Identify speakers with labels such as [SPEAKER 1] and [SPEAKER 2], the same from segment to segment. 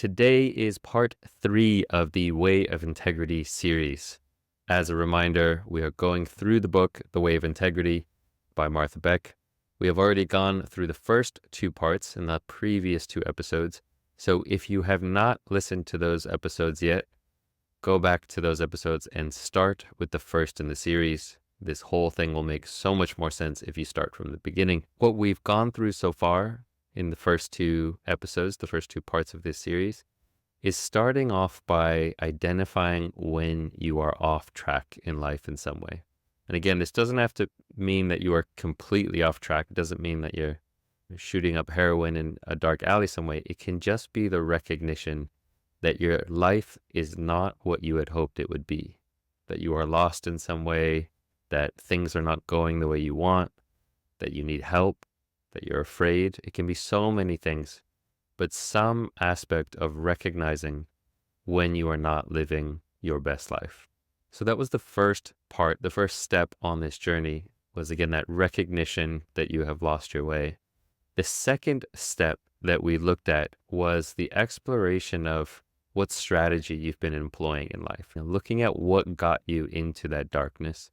[SPEAKER 1] Today is part 3 of the Way of Integrity series. As a reminder, we are going through the book, The Way of Integrity by Martha Beck. We have already gone through the first 2 parts in the previous 2 episodes. So if you have not listened to those episodes yet, go back to those episodes and start with the first in the series. This whole thing will make so much more sense if you start from the beginning. What we've gone through so far in the first 2 episodes, the first 2 parts of this series, is starting off by identifying when you are off track in life in some way. And again, this doesn't have to mean that you are completely off track. It doesn't mean that you're shooting up heroin in a dark alley some way. It can just be the recognition that your life is not what you had hoped it would be, that you are lost in some way, that things are not going the way you want, that you need help, that you're afraid. It can be so many things, but some aspect of recognizing when you are not living your best life. So that was the first part, the first step on this journey was, again, that recognition that you have lost your way. The second step that we looked at was the exploration of what strategy you've been employing in life. Looking at what got you into that darkness,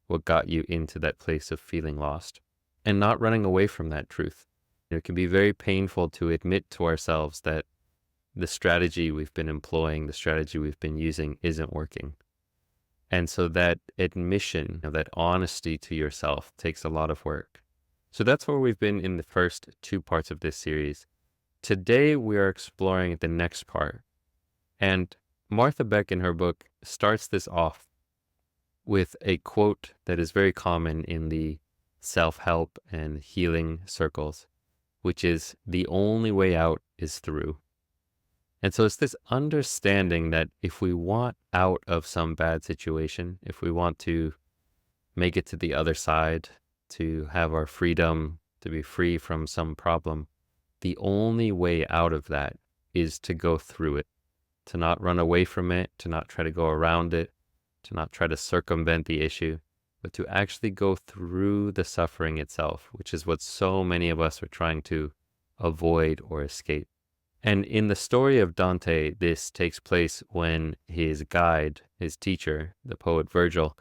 [SPEAKER 1] what got you into that place of feeling lost, and not running away from that truth. It can be very painful to admit to ourselves that the strategy we've been employing, the strategy we've been using isn't working. And so that admission, that honesty to yourself takes a lot of work. So that's where we've been in the first 2 parts of this series. Today we are exploring the next part. And Martha Beck in her book starts this off with a quote that is very common in the self-help and healing circles, which is, the only way out is through. And so it's this understanding that if we want out of some bad situation, if we want to make it to the other side, to have our freedom, to be free from some problem, the only way out of that is to go through it, to not run away from it, to not try to go around it, to not try to circumvent the issue, but to actually go through the suffering itself, which is what so many of us are trying to avoid or escape. And in the story of Dante, this takes place when his guide, his teacher, the poet Virgil,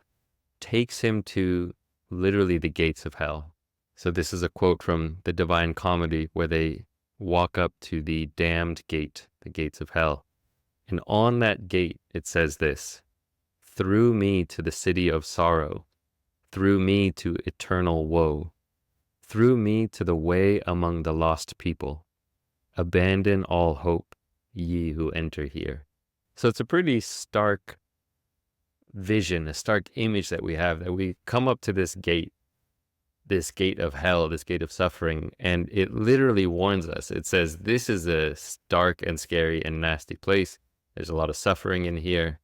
[SPEAKER 1] takes him to literally the gates of hell. So this is a quote from the Divine Comedy, where they walk up to the damned gate, the gates of hell. And on that gate, it says this: "Through me to the city of sorrow, through me to eternal woe, through me to the way among the lost people. Abandon all hope, ye who enter here." So it's a pretty stark vision, a stark image that we have, that we come up to this gate of hell, this gate of suffering, and it literally warns us. It says, this is a dark and scary and nasty place. There's a lot of suffering in here.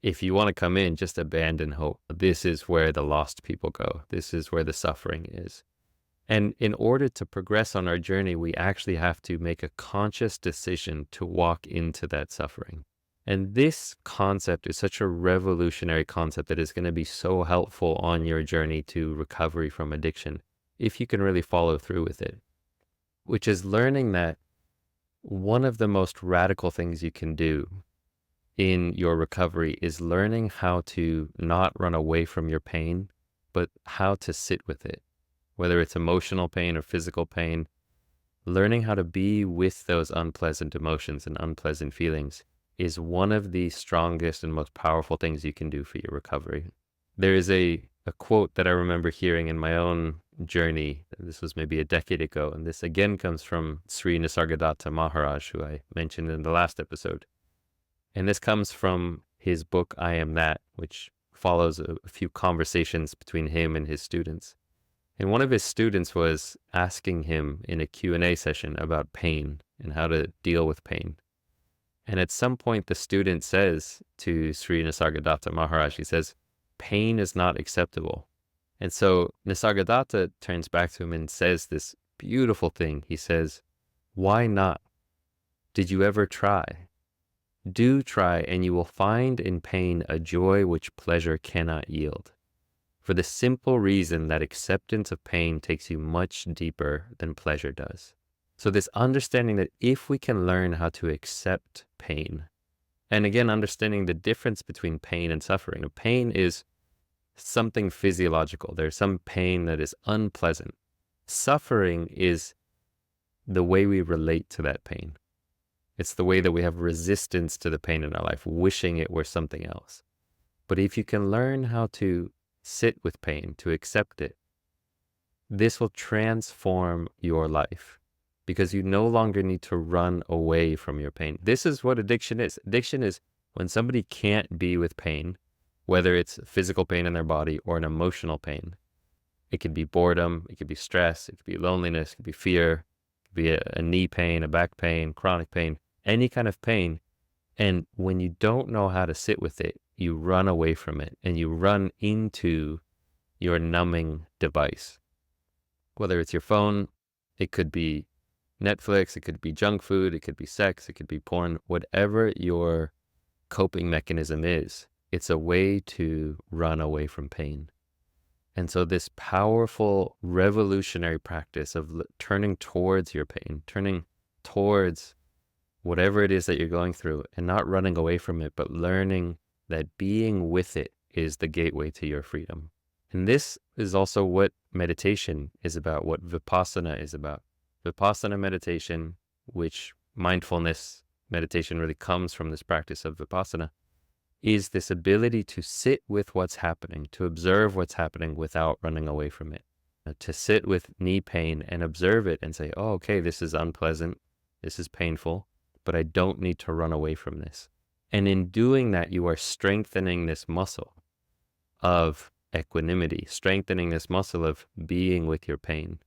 [SPEAKER 1] If you want to come in, just abandon hope. This is where the lost people go. This is where the suffering is. And in order to progress on our journey, we actually have to make a conscious decision to walk into that suffering. And this concept is such a revolutionary concept that is going to be so helpful on your journey to recovery from addiction, if you can really follow through with it, which is learning that one of the most radical things you can do in your recovery is learning how to not run away from your pain, but how to sit with it. Whether it's emotional pain or physical pain, learning how to be with those unpleasant emotions and unpleasant feelings is one of the strongest and most powerful things you can do for your recovery. There is a quote that I remember hearing in my own journey. This was maybe a decade ago, and this again comes from Sri Nisargadatta Maharaj, who I mentioned in the last episode. And this comes from his book, I Am That, which follows a few conversations between him and his students. And one of his students was asking him in a Q&A session about pain and how to deal with pain. And at some point, the student says to Sri Nisargadatta Maharaj, he says, pain is not acceptable. And so Nisargadatta turns back to him and says this beautiful thing. He says, why not? Did you ever try? Do try, and you will find in pain a joy which pleasure cannot yield. For the simple reason that acceptance of pain takes you much deeper than pleasure does. So this understanding that if we can learn how to accept pain, and again, understanding the difference between pain and suffering. Pain is something physiological. There's some pain that is unpleasant. Suffering is the way we relate to that pain. It's the way that we have resistance to the pain in our life, wishing it were something else. But if you can learn how to sit with pain, to accept it, this will transform your life because you no longer need to run away from your pain. This is what addiction is. Addiction is when somebody can't be with pain, whether it's physical pain in their body or an emotional pain. It could be boredom, it could be stress, it could be loneliness, it could be fear, it could be a knee pain, a back pain, chronic pain, any kind of pain. And when you don't know how to sit with it, you run away from it and you run into your numbing device. Whether it's your phone, it could be Netflix, it could be junk food, it could be sex, it could be porn, whatever your coping mechanism is, it's a way to run away from pain. And so this powerful revolutionary practice of turning towards your pain, turning towards whatever it is that you're going through and not running away from it, but learning that being with it is the gateway to your freedom. And this is also what meditation is about, what Vipassana is about. Vipassana meditation, which mindfulness meditation really comes from this practice of Vipassana, is this ability to sit with what's happening, to observe what's happening without running away from it, to sit with knee pain and observe it and say, oh, okay, this is unpleasant, this is painful, but I don't need to run away from this. And in doing that, you are strengthening this muscle of equanimity, strengthening this muscle of being with your pain.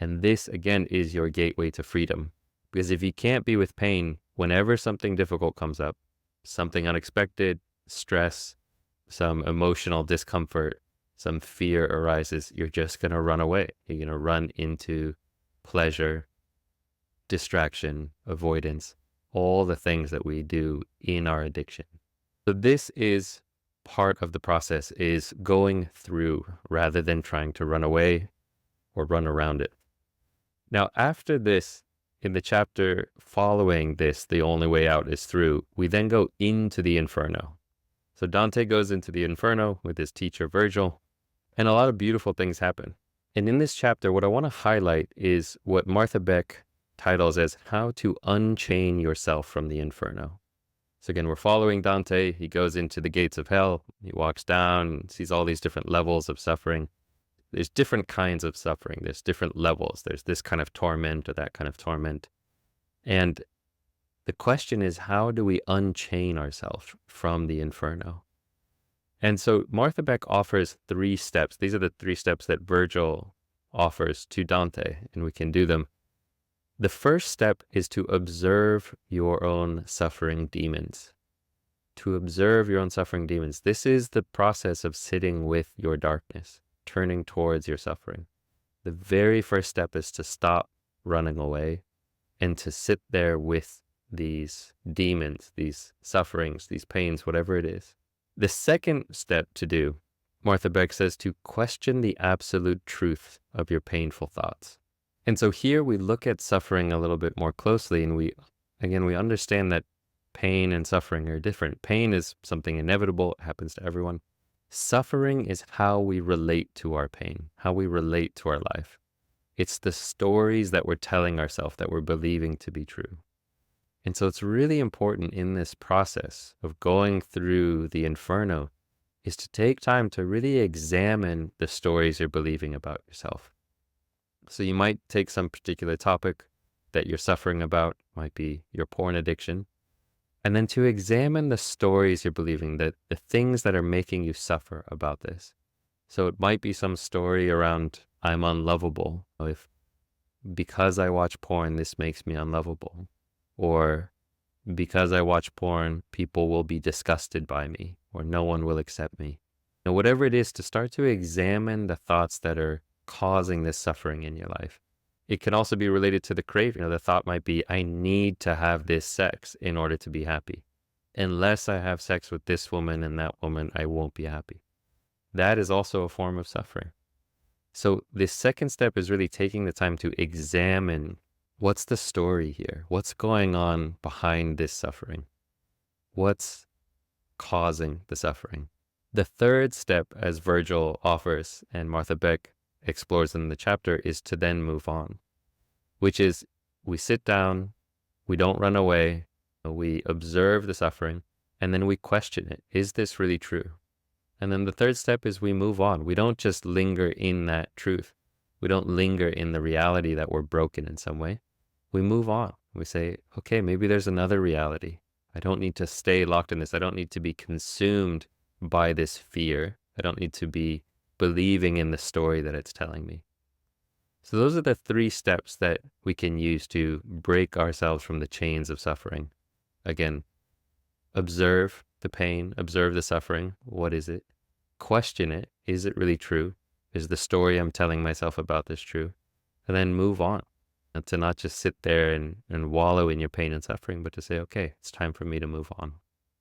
[SPEAKER 1] And this, again, is your gateway to freedom. Because if you can't be with pain, whenever something difficult comes up, something unexpected, stress, some emotional discomfort, some fear arises, you're just going to run away. You're going to run into pleasure, distraction, avoidance, all the things that we do in our addiction. So this is part of the process, is going through rather than trying to run away or run around it. Now, after this, in the chapter following this, The Only Way Out is Through, we then go into the Inferno. So Dante goes into the Inferno with his teacher Virgil, and a lot of beautiful things happen. And in this chapter, what I want to highlight is what Martha Beck titles as How to Unchain Yourself from the Inferno. So again, we're following Dante. He goes into the gates of hell. He walks down, sees all these different levels of suffering. There's different kinds of suffering. There's different levels. There's this kind of torment or that kind of torment. And the question is, how do we unchain ourselves from the Inferno? And so Martha Beck offers 3 steps. These are the 3 steps that Virgil offers to Dante, and we can do them. The first step is to observe your own suffering demons. To observe your own suffering demons. This is the process of sitting with your darkness, turning towards your suffering. The very first step is to stop running away and to sit there with these demons, these sufferings, these pains, whatever it is. The second step to do, Martha Beck says, to question the absolute truth of your painful thoughts. And so here we look at suffering a little bit more closely, and we understand that pain and suffering are different. Pain is something inevitable, it happens to everyone. Suffering is how we relate to our pain, how we relate to our life. It's the stories that we're telling ourselves that we're believing to be true. And so it's really important in this process of going through the Inferno is to take time to really examine the stories you're believing about yourself. So you might take some particular topic that you're suffering about, might be your porn addiction, and then to examine the stories you're believing, the things that are making you suffer about this. So it might be some story around, I'm unlovable. If because I watch porn, this makes me unlovable. Or because I watch porn, people will be disgusted by me, or no one will accept me. And whatever it is, to start to examine the thoughts that are causing this suffering in your life. It can also be related to the craving. The thought might be, I need to have this sex in order to be happy. Unless I have sex with this woman and that woman, I won't be happy. That is also a form of suffering. So this second step is really taking the time to examine What's the story here? What's going on behind this suffering? What's causing the suffering? The third step, as Virgil offers and Martha Beck explores in the chapter, is to then move on, which is we sit down, we don't run away, we observe the suffering, and then we question it. Is this really true? And then the third step is we move on. We don't just linger in that truth. We don't linger in the reality that we're broken in some way. We move on. We say, okay, maybe there's another reality. I don't need to stay locked in this. I don't need to be consumed by this fear. I don't need to be believing in the story that it's telling me. So those are the three steps that we can use to break ourselves from the chains of suffering. Again, observe the pain, observe the suffering. What is it? Question it. Is it really true? Is the story I'm telling myself about this true? And then move on. And to not just sit there and wallow in your pain and suffering, but to say, okay, it's time for me to move on.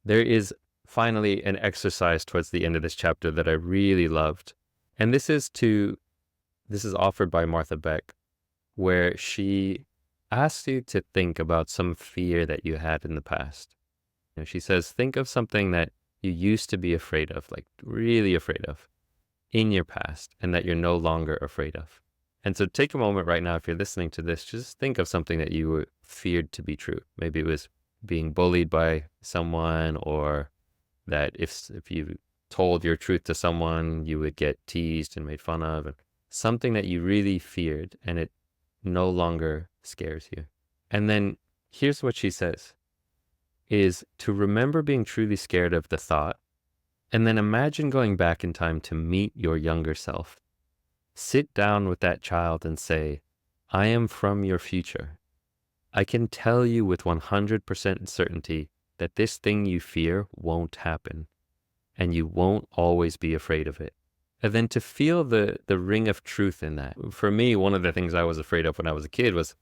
[SPEAKER 1] There is finally an exercise towards the end of this chapter that I really loved. And this is offered by Martha Beck, where she asks you to think about some fear that you had in the past. She says, think of something that you used to be afraid of, like really afraid of, in your past, and that you're no longer afraid of. And so take a moment right now, if you're listening to this, just think of something that you were feared to be true. Maybe it was being bullied by someone, or that if you told your truth to someone, you would get teased and made fun of, and something that you really feared and it no longer scares you. And then here's what she says, is to remember being truly scared of the thought, and then imagine going back in time to meet your younger self. Sit down with that child and say, I am from your future. I can tell you with 100% certainty that this thing you fear won't happen, and you won't always be afraid of it. And then to feel the ring of truth in that. For me, one of the things I was afraid of when I was a kid was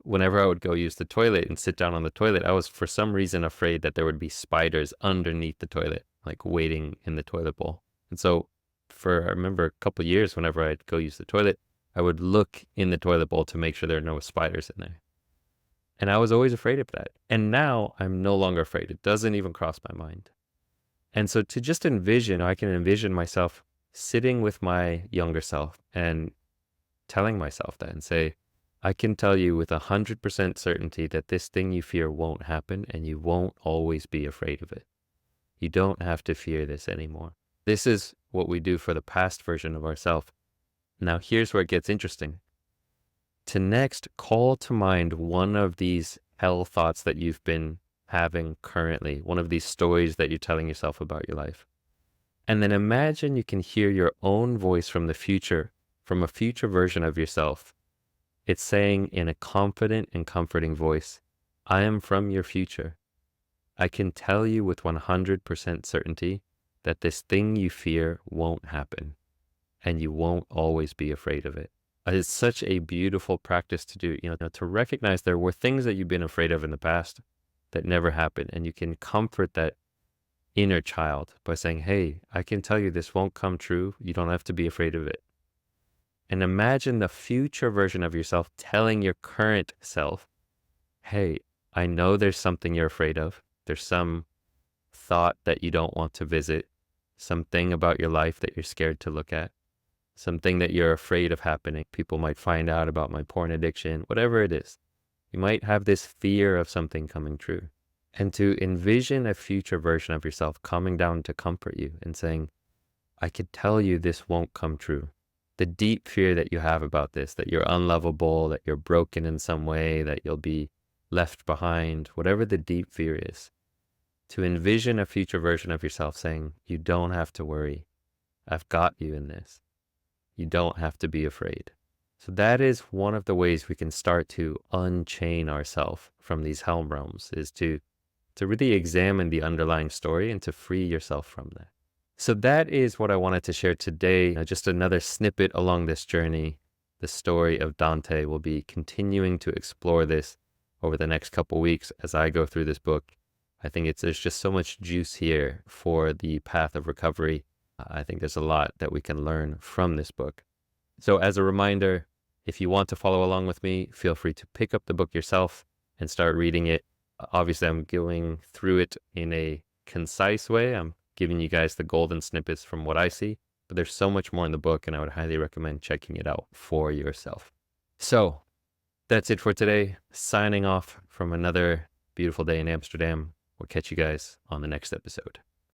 [SPEAKER 1] whenever I would go use the toilet and sit down on the toilet, I was for some reason afraid that there would be spiders underneath the toilet, like waiting in the toilet bowl. And so I remember a couple of years, whenever I'd go use the toilet, I would look in the toilet bowl to make sure there are no spiders in there. And I was always afraid of that. And now I'm no longer afraid. It doesn't even cross my mind. And so to just envision, I can envision myself sitting with my younger self and telling myself that and say, I can tell you with 100% certainty that this thing you fear won't happen, and you won't always be afraid of it. You don't have to fear this anymore. This is what we do for the past version of ourselves. Now here's where it gets interesting. To next call to mind one of these hell thoughts that you've been having currently, one of these stories that you're telling yourself about your life. And then imagine you can hear your own voice from the future, from a future version of yourself. It's saying in a confident and comforting voice, I am from your future. I can tell you with 100% certainty that this thing you fear won't happen, and you won't always be afraid of it. It's such a beautiful practice to do, to recognize there were things that you've been afraid of in the past that never happened, and you can comfort that inner child by saying, hey, I can tell you this won't come true. You don't have to be afraid of it. And imagine the future version of yourself telling your current self, hey, I know there's something you're afraid of. There's some thought that you don't want to visit, something about your life that you're scared to look at, something that you're afraid of happening. People might find out about my porn addiction, whatever it is. You might have this fear of something coming true. And to envision a future version of yourself coming down to comfort you and saying, I could tell you this won't come true. The deep fear that you have about this, that you're unlovable, that you're broken in some way, that you'll be left behind, whatever the deep fear is, to envision a future version of yourself saying, you don't have to worry. I've got you in this. You don't have to be afraid. So that is one of the ways we can start to unchain ourselves from these helm realms, is to really examine the underlying story and to free yourself from that. So that is what I wanted to share today. Just another snippet along this journey. The story of Dante. Will be continuing to explore this over the next couple weeks as I go through this book. I think there's just so much juice here for the path of recovery. I think there's a lot that we can learn from this book. So as a reminder, If you want to follow along with me, feel free to pick up the book yourself and start reading it. Obviously, I'm going through it in a concise way. I'm giving you guys the golden snippets from what I see, but there's so much more in the book, and I would highly recommend checking it out for yourself. So that's it for today. Signing off from another beautiful day in Amsterdam. We'll catch you guys on the next episode.